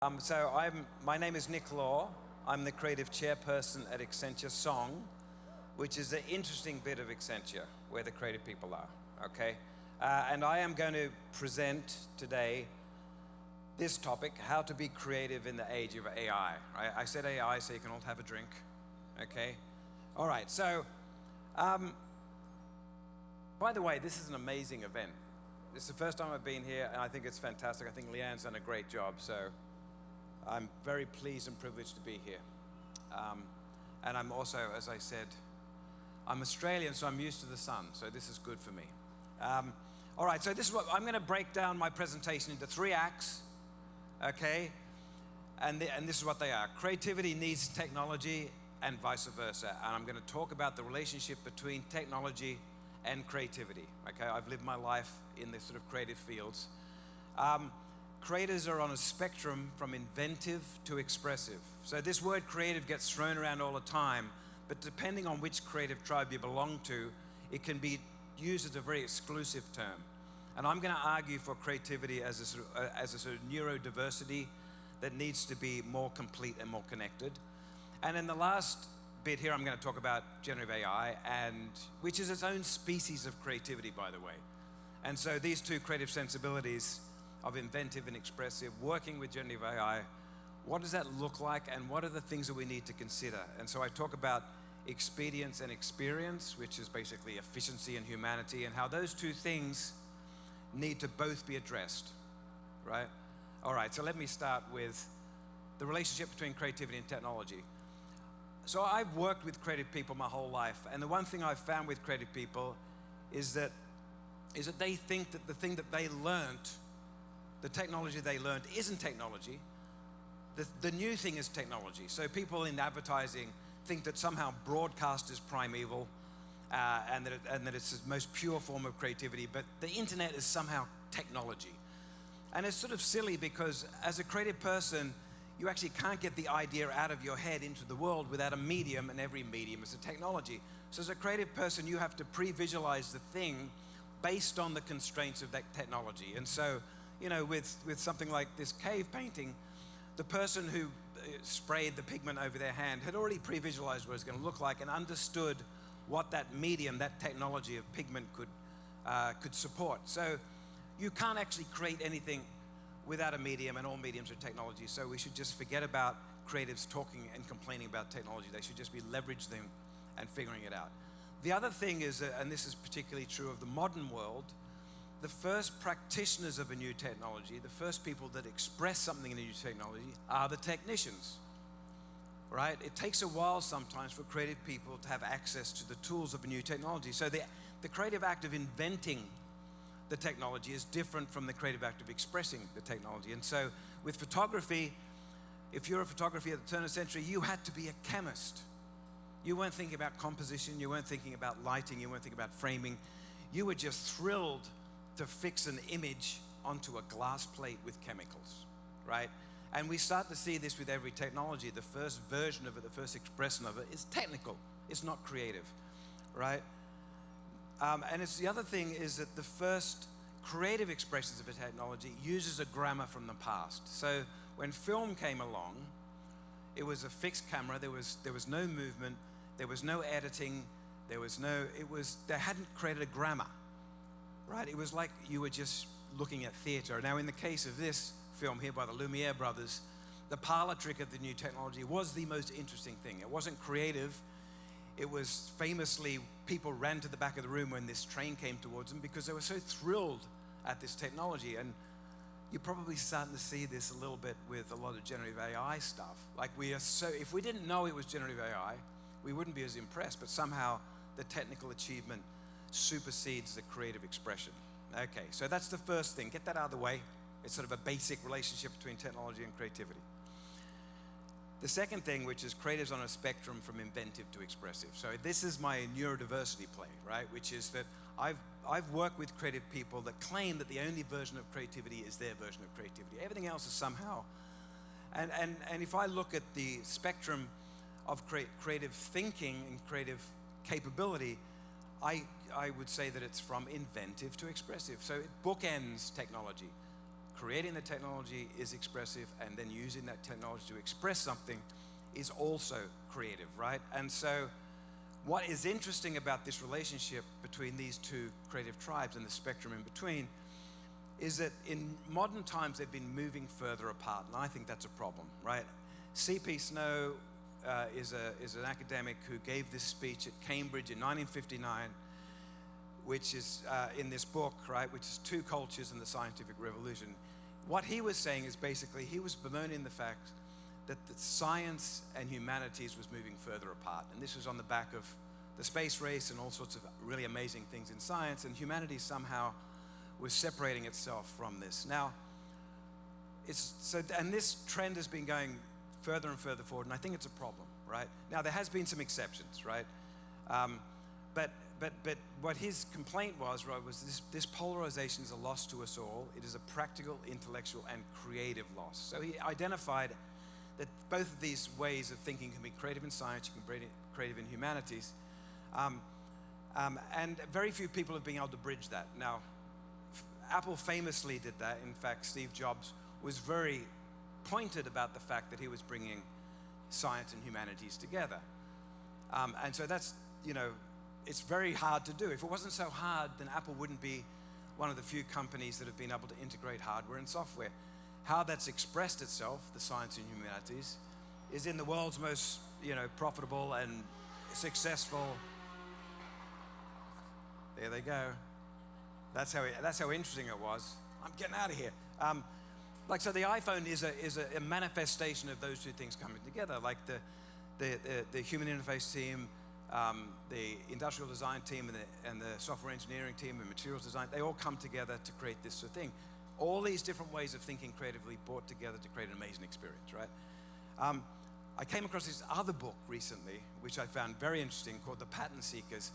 My name is Nick Law. I'm the creative chairperson at Accenture Song, which is an interesting bit of Accenture, where the creative people are, okay? And I am going to present today this topic, how to be creative in the age of AI. I said AI so you can all have a drink, okay? All right, so, by the way, this is an amazing event. This is the first time I've been here, and I think it's fantastic. I think Leanne's done a great job, so I'm very pleased and privileged to be here. And I'm also, as I said, I'm Australian, so I'm used to the sun, so this is good for me. All right, so this is what I'm going to break down my presentation into 3 acts, okay? And this is what they are. Creativity needs technology and vice versa. And I'm going to talk about the relationship between technology and creativity, okay? I've lived my life in this sort of creative fields. Creators are on a spectrum from inventive to expressive. So this word creative gets thrown around all the time, but depending on which creative tribe you belong to, it can be used as a very exclusive term. And I'm going to argue for creativity as a sort of neurodiversity that needs to be more complete and more connected. And in the last bit here, I'm going to talk about generative AI, which is its own species of creativity, by the way. And so these two creative sensibilities of inventive and expressive, working with generative AI, what does that look like, and what are the things that we need to consider? And so I talk about expedience and experience, which is basically efficiency and humanity, and how those two things need to both be addressed, right? All right, so let me start with the relationship between creativity and technology. So I've worked with creative people my whole life, and the one thing I've found with creative people is that they think that the thing that they learned, the technology they learned, isn't technology. The new thing is technology. So people in advertising think that somehow broadcast is primeval, and that it's the most pure form of creativity, but the internet is somehow technology. And it's sort of silly because as a creative person, you actually can't get the idea out of your head into the world without a medium, and every medium is a technology. So as a creative person, you have to pre-visualize the thing based on the constraints of that technology. And so, you know, with something like this cave painting, the person who sprayed the pigment over their hand had already pre-visualized what it was going to look like and understood what that medium, that technology of pigment could support. So you can't actually create anything without a medium, and all mediums are technology. So we should just forget about creatives talking and complaining about technology. They should just be leveraging and figuring it out. The other thing is, and this is particularly true of the modern world, the first practitioners of a new technology, the first people that express something in a new technology are the technicians, right? It takes a while sometimes for creative people to have access to the tools of a new technology. So the creative act of inventing the technology is different from the creative act of expressing the technology. And so with photography, if you're a photographer at the turn of the century, you had to be a chemist. You weren't thinking about composition, you weren't thinking about lighting, you weren't thinking about framing. You were just thrilled to fix an image onto a glass plate with chemicals, right? And we start to see this with every technology. The first version of it, the first expression of it is technical. It's not creative, right? And it's the other thing is that the first creative expressions of a technology uses a grammar from the past. So when film came along, it was a fixed camera. There was no movement. There was no editing. They hadn't created a grammar, right? It was like you were just looking at theater. Now, in the case of this film here by the Lumiere brothers, the parlor trick of the new technology was the most interesting thing. It wasn't creative. It was famously, people ran to the back of the room when this train came towards them because they were so thrilled at this technology. And you're probably starting to see this a little bit with a lot of generative AI stuff. Like if we didn't know it was generative AI, we wouldn't be as impressed, but somehow the technical achievement supersedes the creative expression. Okay, so that's the first thing. Get that out of the way. It's sort of a basic relationship between technology and creativity. The second thing, which is creatives on a spectrum from inventive to expressive. So this is my neurodiversity play, right? Which is that I've worked with creative people that claim that the only version of creativity is their version of creativity. Everything else is somehow. And if I look at the spectrum of creative thinking and creative capability, I would say that it's from inventive to expressive. So it bookends technology. creating the technology is expressive, and then using that technology to express something is also creative, right? And so what is interesting about this relationship between these two creative tribes and the spectrum in between is that in modern times they've been moving further apart, and I think that's a problem, right? C.P. Snow is an academic who gave this speech at Cambridge in 1959, which is in this book, right, which is Two Cultures and the Scientific Revolution. What he was saying is basically he was bemoaning the fact that the science and humanities was moving further apart. And this was on the back of the space race and all sorts of really amazing things in science, and humanity somehow was separating itself from this. Now, and this trend has been going further and further forward, and I think it's a problem, right? Now, there has been some exceptions, right? But what his complaint was, right, was this polarization is a loss to us all. It is a practical, intellectual, and creative loss. So he identified that both of these ways of thinking can be creative in science, you can be creative in humanities, and very few people have been able to bridge that. Now, Apple famously did that. In fact, Steve Jobs was very pointed about the fact that he was bringing science and humanities together. And so that's, it's very hard to do. If it wasn't so hard, then Apple wouldn't be one of the few companies that have been able to integrate hardware and software. How that's expressed itself, the science and humanities, is in the world's most, profitable and successful. There they go. That's how interesting it was. I'm getting out of here. So the iPhone is a manifestation of those two things coming together. Like the human interface team, the industrial design team, and the software engineering team, and materials design, they all come together to create this sort of thing. All these different ways of thinking creatively brought together to create an amazing experience, right? I came across this other book recently, which I found very interesting, called The Pattern Seekers.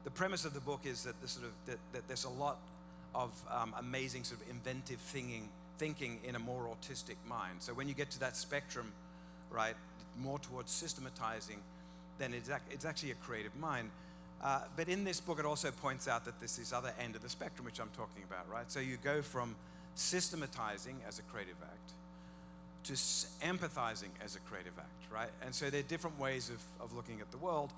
The premise of the book is that that there's a lot of amazing sort of inventive thinking in a more autistic mind. So when you get to that spectrum, right, more towards systematizing, then it's actually a creative mind. But in this book, it also points out that there's this other end of the spectrum, which I'm talking about, right? So you go from systematizing as a creative act to empathizing as a creative act, right? And so there are different ways of looking at the world,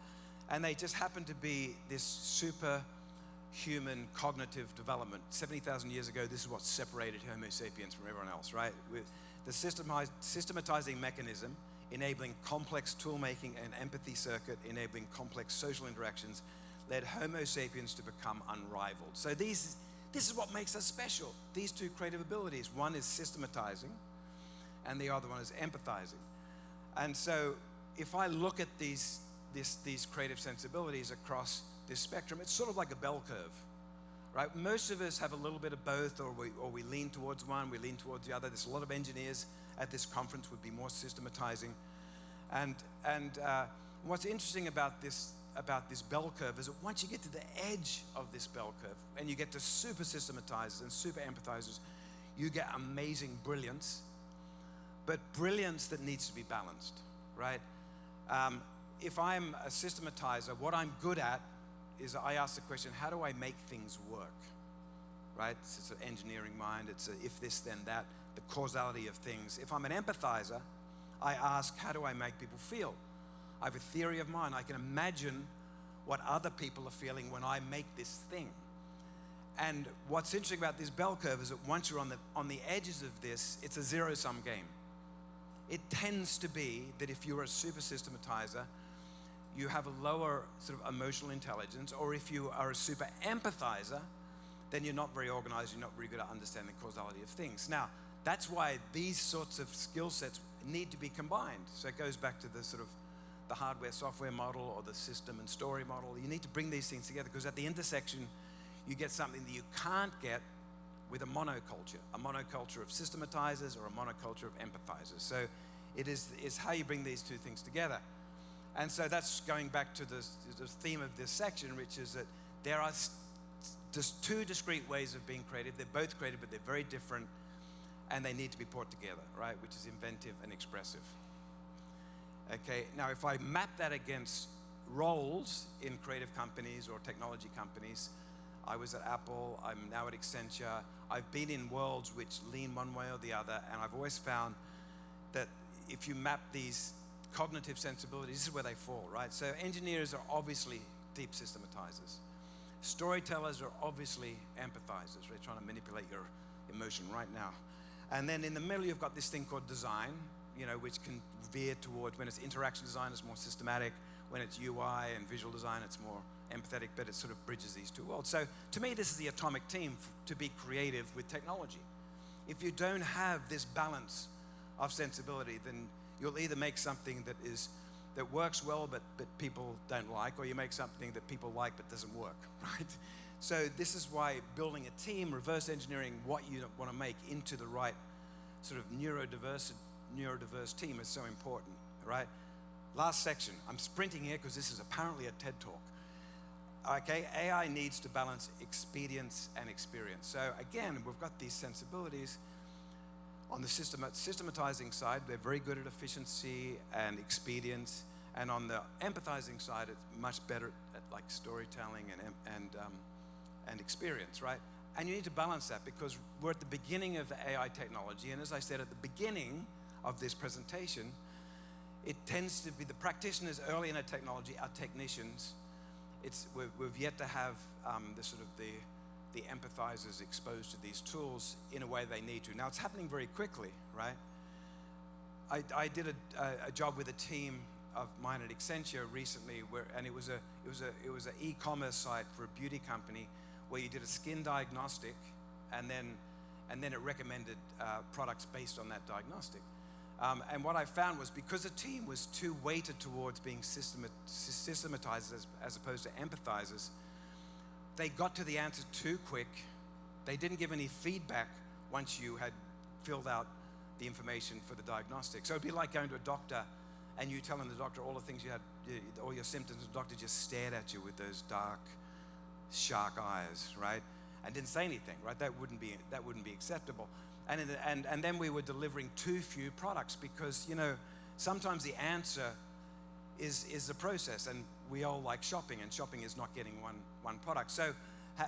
and they just happen to be this superhuman cognitive development. 70,000 years ago, this is what separated Homo sapiens from everyone else, right? With the systematizing mechanism enabling complex tool-making and empathy circuit, enabling complex social interactions, led Homo sapiens to become unrivaled. So this is what makes us special, these two creative abilities. One is systematizing, and the other one is empathizing. And so if I look at these creative sensibilities across this spectrum, it's sort of like a bell curve, right? Most of us have a little bit of both, or we lean towards one, we lean towards the other. There's a lot of engineers at this conference would be more systematizing. And what's interesting about this bell curve is that once you get to the edge of this bell curve and you get to super systematizers and super empathizers, you get amazing brilliance, but brilliance that needs to be balanced, right? If I'm a systematizer, what I'm good at is I ask the question, how do I make things work, right? It's an engineering mind, it's a if this, then that, the causality of things. If I'm an empathizer, I ask, how do I make people feel? I have a theory of mind. I can imagine what other people are feeling when I make this thing. And what's interesting about this bell curve is that once you're on the edges of this, it's a zero-sum game. It tends to be that if you're a super systematizer, you have a lower sort of emotional intelligence, or if you are a super empathizer, then you're not very organized, you're not very good at understanding the causality of things. Now, that's why these sorts of skill sets need to be combined. So it goes back to the sort of the hardware-software model or the system and story model. You need to bring these things together because at the intersection, you get something that you can't get with a monoculture of systematizers or a monoculture of empathizers. So it is how you bring these two things together. And so that's going back to the theme of this section, which is that there are just two discrete ways of being creative. They're both creative, but they're very different, and they need to be brought together, right? Which is inventive and expressive. Okay, now if I map that against roles in creative companies or technology companies, I was at Apple, I'm now at Accenture, I've been in worlds which lean one way or the other, and I've always found that if you map these cognitive sensibilities, this is where they fall, right? So engineers are obviously deep systematizers. Storytellers are obviously empathizers. They're trying to manipulate your emotion right now. And then in the middle, you've got this thing called design, which can veer towards, when it's interaction design, it's more systematic. When it's UI and visual design, it's more empathetic, but it sort of bridges these two worlds. So to me, this is the atomic team to be creative with technology. If you don't have this balance of sensibility, then you'll either make something that works well but people don't like, or you make something that people like but doesn't work, right? So this is why building a team, reverse engineering what you want to make into the right sort of neurodiverse team is so important, right? Last section. I'm sprinting here because this is apparently a TED Talk. Okay, AI needs to balance expedience and experience. So again, we've got these sensibilities. On the systematizing side, they're very good at efficiency and expedience, and on the empathizing side, it's much better at like storytelling and experience, right? And you need to balance that because we're at the beginning of the AI technology, and as I said at the beginning of this presentation, it tends to be the practitioners early in a technology are technicians. We've yet to have the empathizers exposed to these tools in a way they need to. Now it's happening very quickly, right? I did a job with a team of mine at Accenture recently, and it was an e-commerce site for a beauty company where you did a skin diagnostic, and then it recommended products based on that diagnostic. And what I found was because the team was too weighted towards being systematizers as opposed to empathizers, they got to the answer too quick. They didn't give any feedback once you had filled out the information for the diagnostic. So it'd be like going to a doctor and you telling the doctor all the things you had, all your symptoms, and the doctor just stared at you with those dark shark eyes, right? And didn't say anything, right? That wouldn't be acceptable. And then we were delivering too few products because, sometimes the answer is the process, and we all like shopping, and shopping is not getting one product. So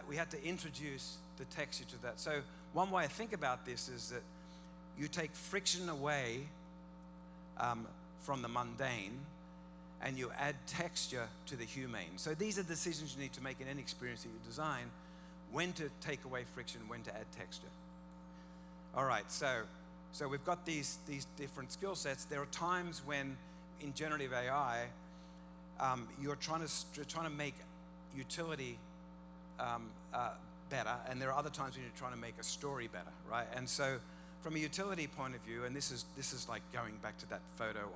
we had to introduce the texture to that. So one way I think about this is that you take friction away from the mundane, and you add texture to the humane. So these are decisions you need to make in any experience that you design: when to take away friction, when to add texture. All right, so we've got these different skill sets. There are times when in generative AI, you're trying to make utility better, and there are other times when you're trying to make a story better, right? And so, from a utility point of view, and this is like going back to that photo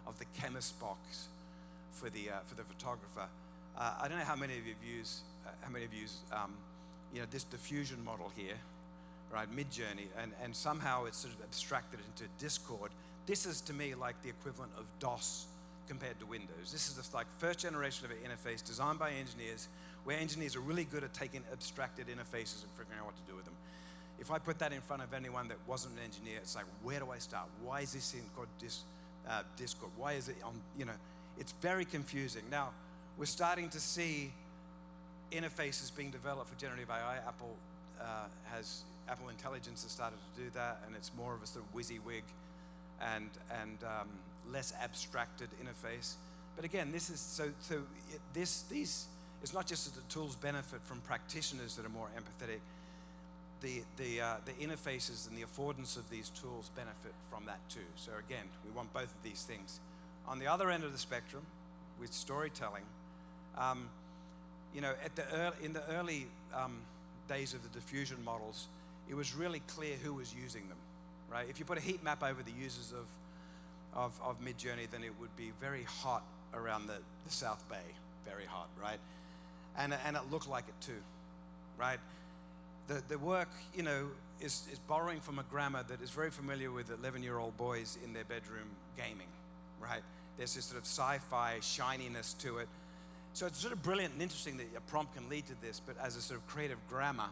of the chemist box for the photographer. I don't know how many of you use this diffusion model here, right? Midjourney, and somehow it's sort of abstracted into Discord. This is to me like the equivalent of DOS compared to Windows. This is the first generation of an interface designed by engineers, where engineers are really good at taking abstracted interfaces and figuring out what to do with them. If I put that in front of anyone that wasn't an engineer, it's like, where do I start? Why is this in called Discord? Why is it on, it's very confusing. Now, we're starting to see interfaces being developed for generative AI. Apple Intelligence has started to do that, and it's more of a sort of WYSIWYG and less abstracted interface. But again, this is these it's not just that the tools benefit from practitioners that are more empathetic. The interfaces and the affordance of these tools benefit from that too. So again, we want both of these things. On the other end of the spectrum, with storytelling, in the early days of the diffusion models, it was really clear who was using them, right? If you put a heat map over the users of Midjourney, then it would be very hot around the South Bay, very hot, right? And it looked like it too, right? The work, is borrowing from a grammar that is very familiar with 11-year-old boys in their bedroom gaming, right? There's this sort of sci-fi shininess to it. So it's sort of brilliant and interesting that a prompt can lead to this, but as a sort of creative grammar,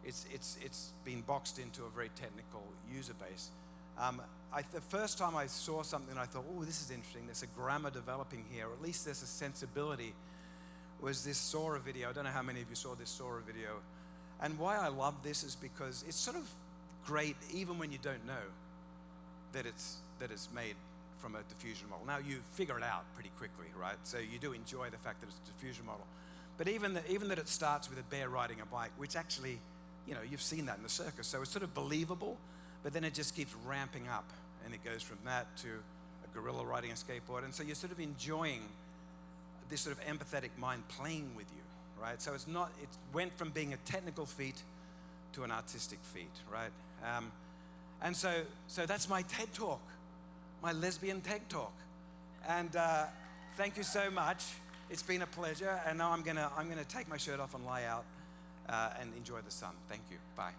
it's been boxed into a very technical user base. The first time I saw something, I thought, oh, this is interesting. There's a grammar developing here, or at least there's a sensibility, was this Sora video. I don't know how many of you saw this Sora video. And why I love this is because it's sort of great even when you don't know that it's made from a diffusion model. Now you figure it out pretty quickly, right? So you do enjoy the fact that it's a diffusion model. But even that it starts with a bear riding a bike, which actually, you've seen that in the circus. So it's sort of believable, but then it just keeps ramping up. And it goes from that to a gorilla riding a skateboard. And so you're sort of enjoying this sort of empathetic mind playing with you, right? So it went from being a technical feat to an artistic feat, right? And so that's my TED Talk, my lesbian TED Talk. And thank you so much. It's been a pleasure. And now I'm gonna take my shirt off and lie out and enjoy the sun. Thank you. Bye.